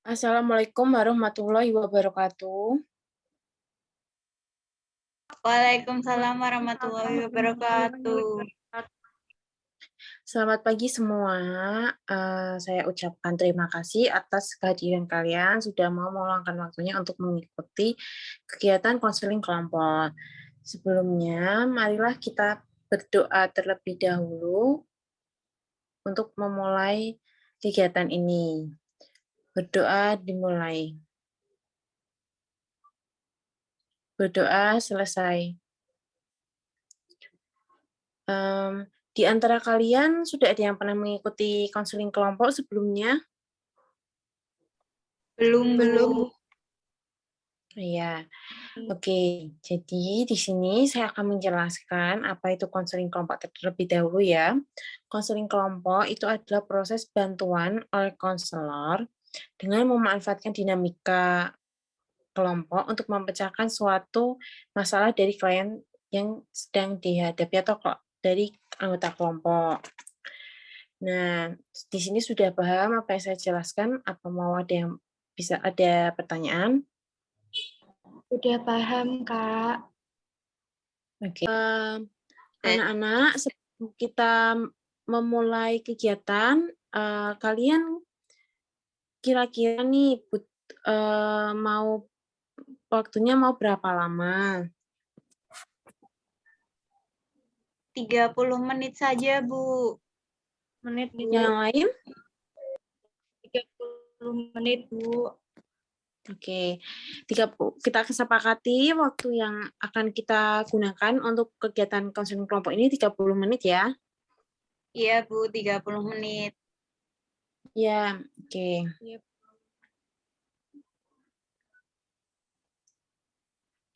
Assalamualaikum warahmatullahi wabarakatuh. Waalaikumsalam warahmatullahi wabarakatuh. Selamat pagi semua. Saya ucapkan terima kasih atas kehadiran kalian sudah mau meluangkan waktunya untuk mengikuti kegiatan konseling kelompok. Sebelumnya, marilah kita berdoa terlebih dahulu untuk memulai kegiatan ini. Berdoa dimulai. Berdoa selesai. Di antara kalian sudah ada yang pernah mengikuti konseling kelompok sebelumnya? Belum, Bu. Iya. Oke. Jadi di sini saya akan menjelaskan apa itu konseling kelompok terlebih dahulu ya. Konseling kelompok itu adalah proses bantuan oleh konselor dengan memanfaatkan dinamika kelompok untuk memecahkan suatu masalah dari klien yang sedang dihadapi atau dari anggota kelompok. Nah, di sini sudah paham apa yang saya jelaskan? Apa mau ada pertanyaan? Udah paham, Kak. Oke. Anak-anak, sebelum kita memulai kegiatan, kalian kira-kira nih mau waktunya mau berapa lama? 30 menit saja, Bu. Yang lain? 30 menit, Bu. Oke, kita kesepakati waktu yang akan kita gunakan untuk kegiatan konseling kelompok ini 30 menit ya. Iya, Bu, 30 menit. Ya, oke.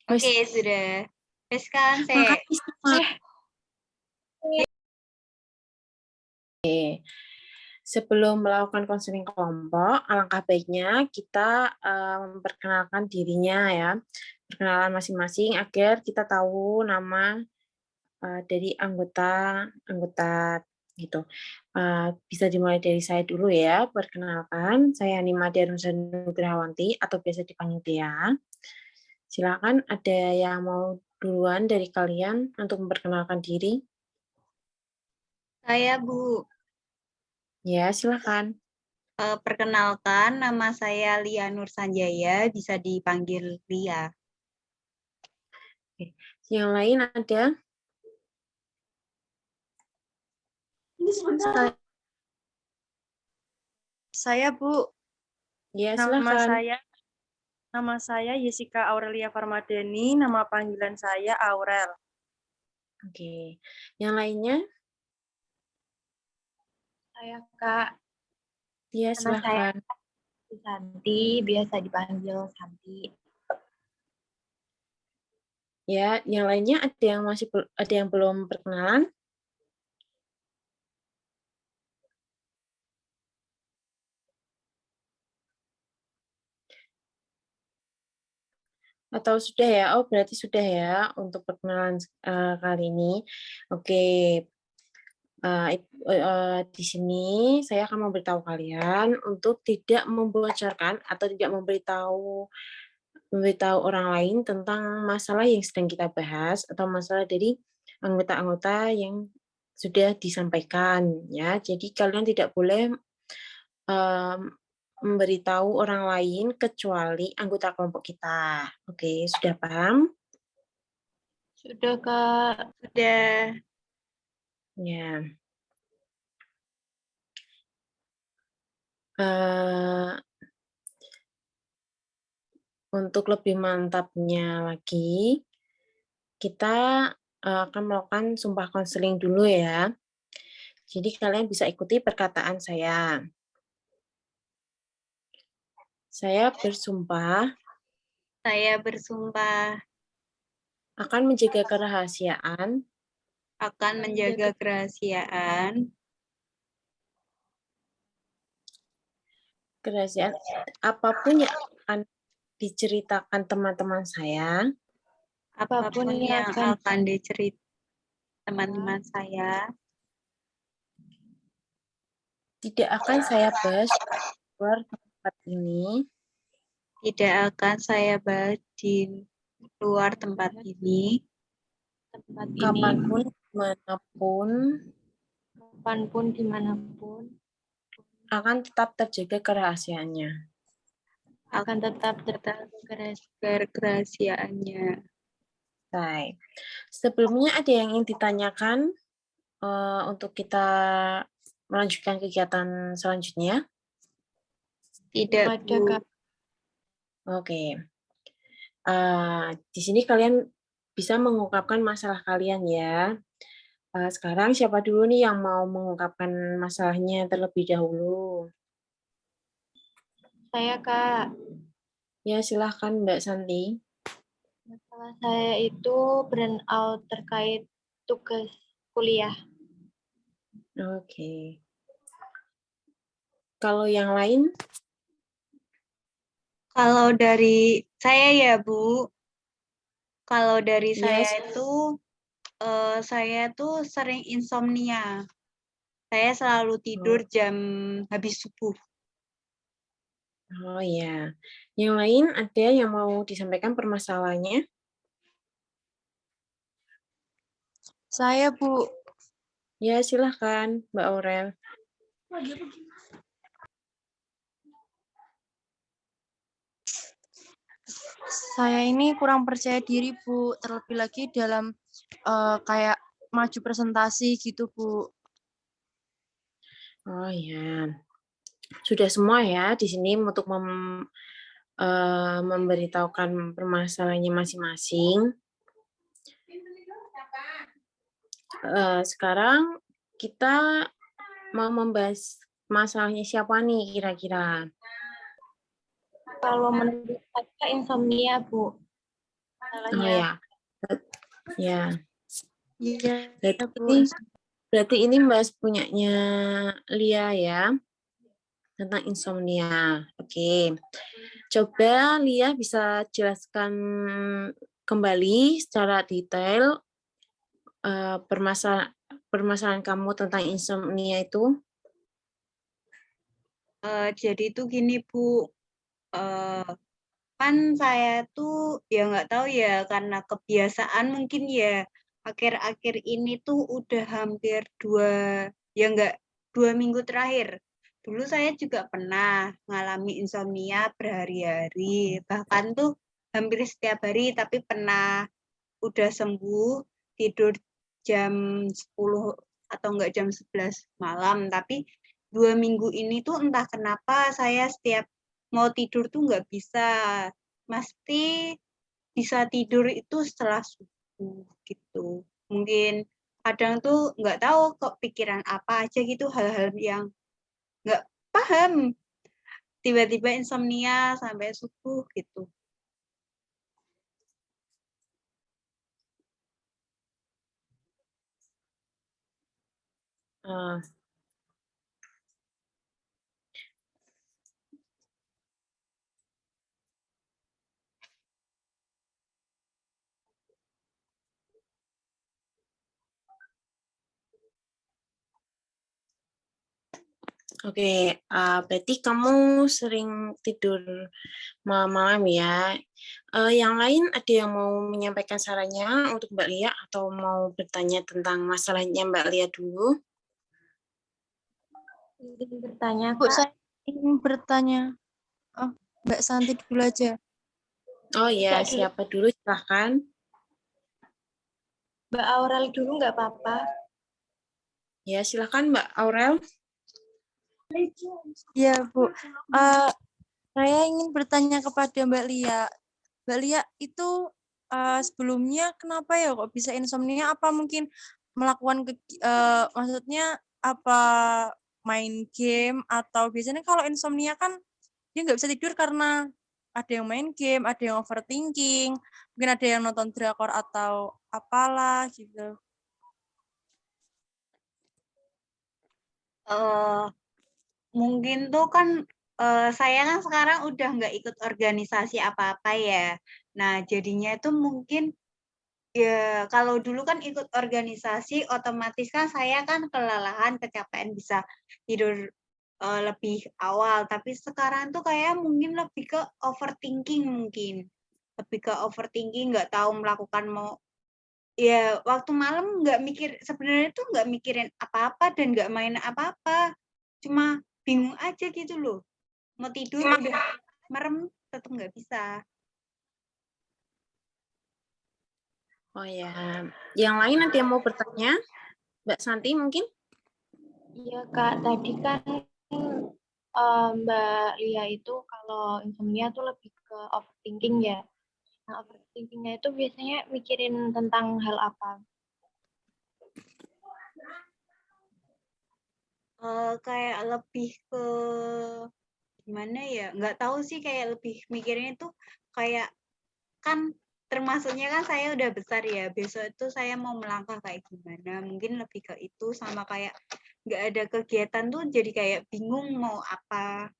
Oke, sudah. Terus kan Makasih semua. Oke. Sebelum melakukan konseling kelompok, alangkah baiknya kita memperkenalkan dirinya ya, perkenalan masing-masing agar kita tahu nama dari anggota gitu. Bisa dimulai dari saya dulu ya. Perkenalkan, saya Nima Darunsa Nugrahawanti atau biasa dipanggil Dea. Silakan ada yang mau duluan dari kalian untuk memperkenalkan diri? Saya, Bu. Ya, silakan. Perkenalkan, nama saya Lia Nur Sanjaya, bisa dipanggil Lia. Oke. Yang lain ada? Saya, Bu. Ya, silakan. Nama saya Jessica Aurelia Farmadeni, nama panggilan saya Aurel. Oke. Yang lainnya? Saya, Kak. Ya, Nama saya silakan. Santi, biasa dipanggil Santi. Ya, yang lainnya ada yang belum perkenalan? Atau sudah ya? Oh, berarti sudah ya untuk perkenalan kali ini. Oke. Di sini saya akan memberitahu kalian untuk tidak membocorkan atau tidak memberitahu orang lain tentang masalah yang sedang kita bahas atau masalah dari anggota-anggota yang sudah disampaikan ya. Jadi kalian tidak boleh memberitahu orang lain kecuali anggota kelompok kita. Oke, sudah paham? Sudah, Kak. Sudah. Ya. Untuk lebih mantapnya lagi, kita akan melakukan sumpah konseling dulu ya. Jadi kalian bisa ikuti perkataan saya. Saya bersumpah Saya bersumpah akan menjaga kerahasiaan akan menjaga kerahasiaan apapun yang akan diceritakan teman-teman saya apapun yang akan diceritakan teman-teman saya tidak akan saya bahas tempat ini. Tidak akan saya bahas di luar tempat ini. Kapanpun, dimanapun, dimanapun akan tetap terjaga kerahasiaannya. akan tetap Kerahasiaannya. Baik. Sebelumnya ada yang ingin ditanyakan untuk kita melanjutkan kegiatan selanjutnya? Tidak, ada Bu. Kak. Oke. Di sini kalian bisa mengungkapkan masalah kalian ya. Sekarang siapa dulu nih yang mau mengungkapkan masalahnya terlebih dahulu? Saya Kak, Ya, silahkan Mbak Santi. masalah saya itu burnout terkait tugas kuliah. Oke. Kalau yang lain? Kalau dari saya ya, Bu. Kalau dari saya Yes. itu, saya tuh sering insomnia. Saya selalu tidur jam habis subuh. Oh ya. Yang lain ada yang mau disampaikan permasalahannya? Saya, Bu. Ya, silahkan Mbak Aurel. Saya ini kurang percaya diri, Bu. Terlebih lagi dalam kayak maju presentasi gitu, Bu. Oh ya. Sudah semua ya di sini untuk memberitahukan permasalahannya masing-masing. Sekarang kita mau membahas masalahnya siapa nih kira-kira? Kalau menurut saya insomnia, Bu. Oh Masalahnya. ya. Ya. Iya, Berarti, Bu. berarti ini Mbak punyanya Lia ya, tentang insomnia. Oke. Coba Lia bisa jelaskan kembali secara detail permasalahan kamu tentang insomnia itu. Jadi itu gini, Bu. Kan saya tuh ya nggak tahu ya, karena kebiasaan mungkin ya. Akhir-akhir ini tuh udah hampir 2 minggu terakhir. Dulu saya juga pernah mengalami insomnia berhari-hari. Bahkan tuh hampir setiap hari, tapi pernah udah sembuh, tidur jam 10 atau enggak jam 11 malam. Tapi 2 minggu ini tuh entah kenapa saya setiap mau tidur tuh nggak bisa. Mesti bisa tidur itu setelah subuh gitu. Mungkin kadang tuh nggak tahu kok pikiran apa aja gitu, hal-hal yang nggak paham. Tiba-tiba insomnia sampai subuh gitu. Uh, Oke, berarti kamu sering tidur malam-malam ya. Yang lain ada yang mau menyampaikan sarannya untuk Mbak Lia atau mau bertanya tentang masalahnya Mbak Lia dulu? Ingin bertanya, Bu, Kak. saya ingin bertanya. Oh, Mbak Santi dulu aja. Oh ya, Tidak dulu. siapa dulu silahkan. Mbak Aurel dulu nggak apa-apa. Ya, silahkan Mbak Aurel. Iya, Bu. Saya ingin bertanya kepada Mbak Lia. Mbak Lia itu sebelumnya kenapa ya kok bisa insomnia? Apa mungkin melakukan maksudnya apa main game atau biasanya kalau insomnia kan dia nggak bisa tidur karena ada yang main game, ada yang overthinking, mungkin ada yang nonton drakor atau apalah gitu. Mungkin tuh kan saya kan sekarang udah nggak ikut organisasi apa-apa ya. Nah, jadinya itu mungkin ya kalau dulu kan ikut organisasi otomatis kan saya kan kelelahan, kecapean bisa tidur lebih awal, tapi sekarang tuh kayak mungkin lebih ke overthinking mungkin. Lebih ke overthinking, nggak tahu melakukan ya waktu malam sebenarnya tuh nggak mikirin apa-apa dan nggak main apa-apa. Cuma bingung aja gitu loh. Mau tidur udah merem, tetap nggak bisa. Oh ya, yang lain nanti yang mau bertanya, Mbak Santi mungkin? Iya Kak, tadi kan Mbak Lia itu kalau insomnia tuh lebih ke overthinking ya. Nah, overthinkingnya itu biasanya mikirin tentang hal apa? Kayak lebih ke gimana ya? Nggak tahu sih, kayak lebih mikirnya itu kayak kan termasuknya kan saya udah besar ya. Besok itu saya mau melangkah kayak gimana? Mungkin lebih ke itu sama kayak nggak ada kegiatan tuh jadi kayak bingung mau apa.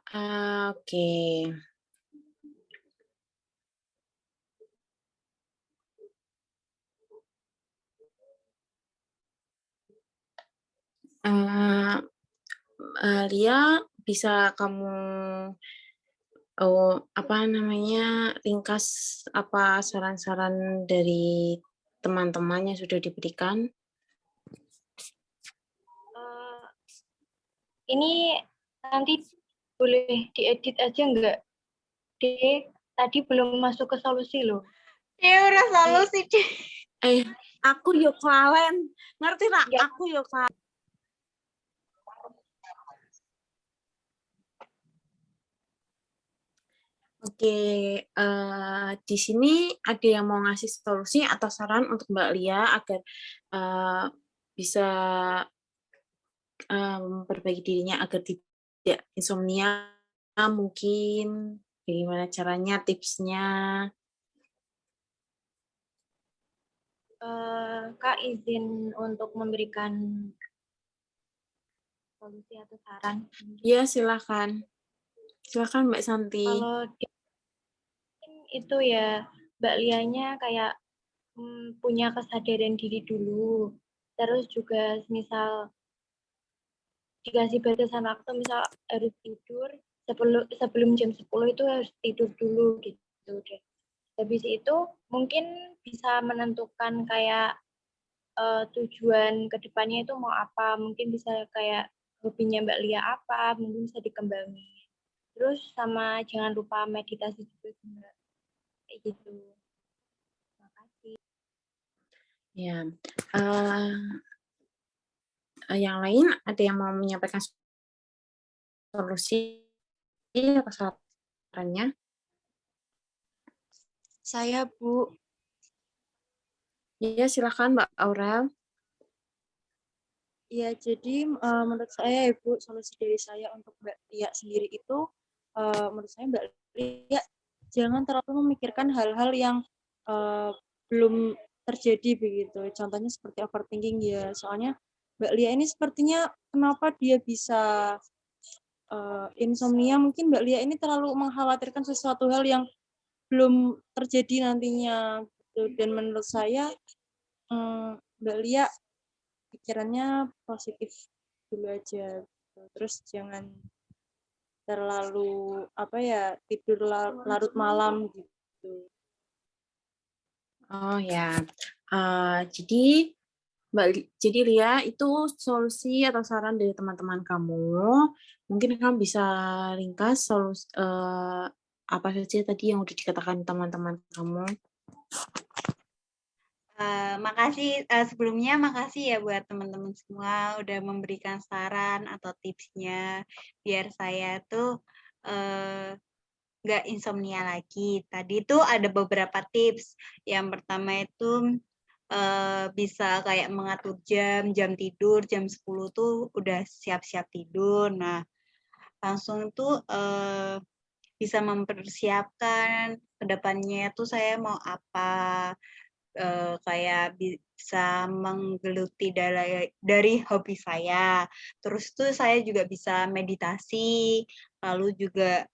Oke. Eh, Lia, bisa kamu apa namanya ringkas apa saran-saran dari teman-teman yang sudah diberikan? Ini nanti boleh diedit aja nggak? Tadi belum masuk ke solusi loh. Ya udah solusi deh. Aku yo klalen, ngerti tak? Ya. Aku yo klalen. Oke, di sini ada yang mau ngasih solusi atau saran untuk Mbak Lia agar bisa memperbaiki dirinya agar tidak insomnia, mungkin bagaimana caranya, tipsnya? Kak izin untuk memberikan solusi atau saran. Ya, silakan. Silakan Mbak Santi. Kalau itu ya Mbak Lianya kayak punya kesadaran diri dulu. Terus juga misal dikasih batasan waktu, misal harus tidur sebelum jam 10 itu harus tidur dulu gitu deh. Habis itu mungkin bisa menentukan kayak tujuan kedepannya itu mau apa, mungkin bisa kayak hobinya Mbak Lia apa, mungkin bisa dikembangin. Terus sama jangan lupa meditasi juga Mbak, kayak gitu. Terima kasih. Ya, yang lain ada yang mau menyampaikan solusi atau sarannya? Saya, Bu. Ya, silakan Mbak Aurel. Ya, jadi menurut saya, Ibu, solusi dari saya untuk Mbak Lia sendiri itu, menurut saya Mbak Lia jangan terlalu memikirkan hal-hal yang belum terjadi begitu. Contohnya seperti overthinking ya. Soalnya Mbak Lia ini sepertinya kenapa dia bisa insomnia, mungkin Mbak Lia ini terlalu mengkhawatirkan sesuatu hal yang belum terjadi nantinya. Gitu. Dan menurut saya Mbak Lia pikirannya positif dulu aja gitu. Terus jangan terlalu tidur larut malam gitu. Oh ya, jadi jadi Lia itu solusi atau saran dari teman-teman kamu. Mungkin kamu bisa ringkas solusi apa saja tadi yang udah dikatakan teman-teman kamu. Makasih sebelumnya, makasih ya buat teman-teman semua udah memberikan saran atau tipsnya biar saya tuh nggak insomnia lagi. Tadi tuh ada beberapa tips. Yang pertama itu bisa kayak mengatur jam tidur, jam 10 tuh udah siap-siap tidur. Nah, langsung tuh bisa mempersiapkan ke depannya tuh saya mau apa. kayak bisa menggeluti dari hobi saya. Terus tuh saya juga bisa meditasi, lalu juga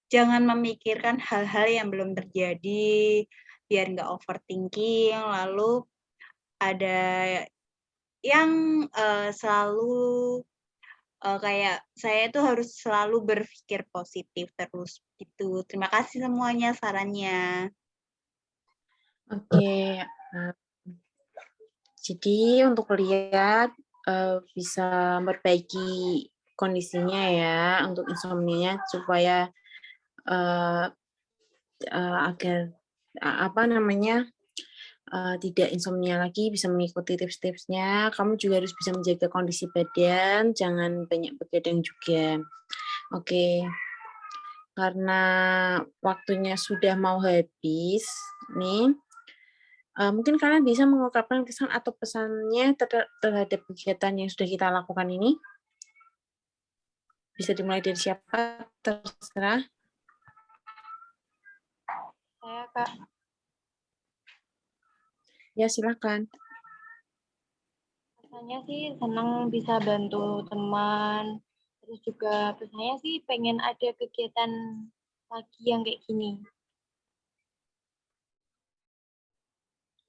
jangan memikirkan hal-hal yang belum terjadi, biar nggak overthinking. Lalu ada yang selalu kayak saya itu harus selalu berpikir positif terus gitu. Terima kasih semuanya sarannya. Oke, jadi untuk lihat bisa memperbaiki kondisinya ya untuk insomnia supaya agar apa namanya tidak insomnia lagi, bisa mengikuti tips-tipsnya. Kamu juga harus bisa menjaga kondisi badan, jangan banyak begadang juga. Oke, karena waktunya sudah mau habis nih, mungkin kalian bisa mengungkapkan kesan atau pesannya terhadap kegiatan yang sudah kita lakukan ini. Bisa dimulai dari siapa, terserah. Saya, Kak. Ya, silakan. Rasanya sih senang bisa bantu teman. Terus juga pesannya sih pengen ada kegiatan lagi yang kayak gini.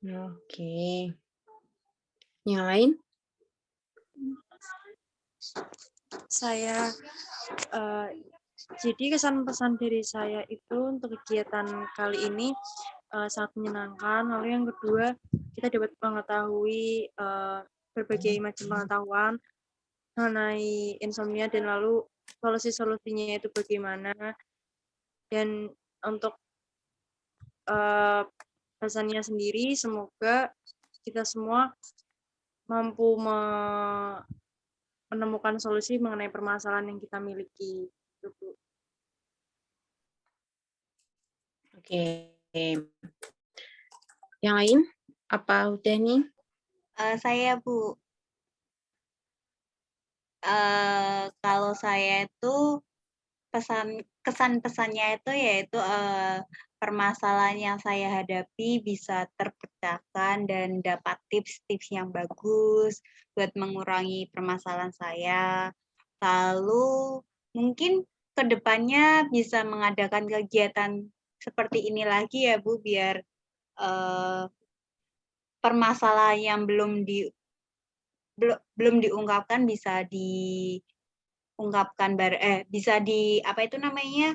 Oke. Yang lain? Saya jadi kesan-pesan dari saya itu untuk kegiatan kali ini sangat menyenangkan. Lalu yang kedua, kita dapat mengetahui berbagai macam pengetahuan mengenai insomnia dan lalu solusi-solusinya itu bagaimana. Dan untuk pesannya sendiri, semoga kita semua mampu menemukan solusi mengenai permasalahan yang kita miliki. Oke. Yang lain? Apa udah nih? Saya Bu, kalau saya itu kesan-pesannya itu yaitu permasalahan yang saya hadapi bisa terpecahkan dan dapat tips-tips yang bagus buat mengurangi permasalahan saya. Lalu mungkin ke depannya bisa mengadakan kegiatan seperti ini lagi ya Bu, biar permasalahan yang belum diungkapkan bisa diungkapkan bisa apa itu namanya,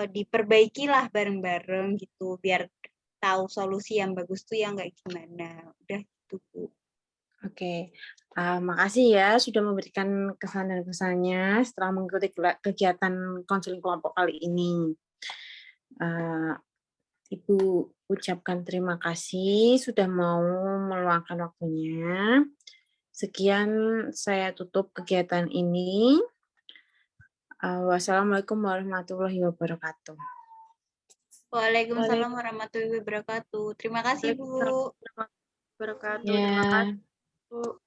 diperbaikilah bareng-bareng gitu, biar tahu solusi yang bagus tuh yang kayak gimana. Udah gitu, Bu. Oke, makasih ya sudah memberikan kesan dan pesannya setelah mengikuti kegiatan konseling kelompok kali ini. Ibu ucapkan terima kasih sudah mau meluangkan waktunya. Sekian saya tutup kegiatan ini. Wassalamualaikum warahmatullahi wabarakatuh. Waalaikumsalam warahmatullahi wabarakatuh. Terima kasih, Bu. Waalaikumsalam warahmatullahi wabarakatuh. Terima Ya. kasih, Bu.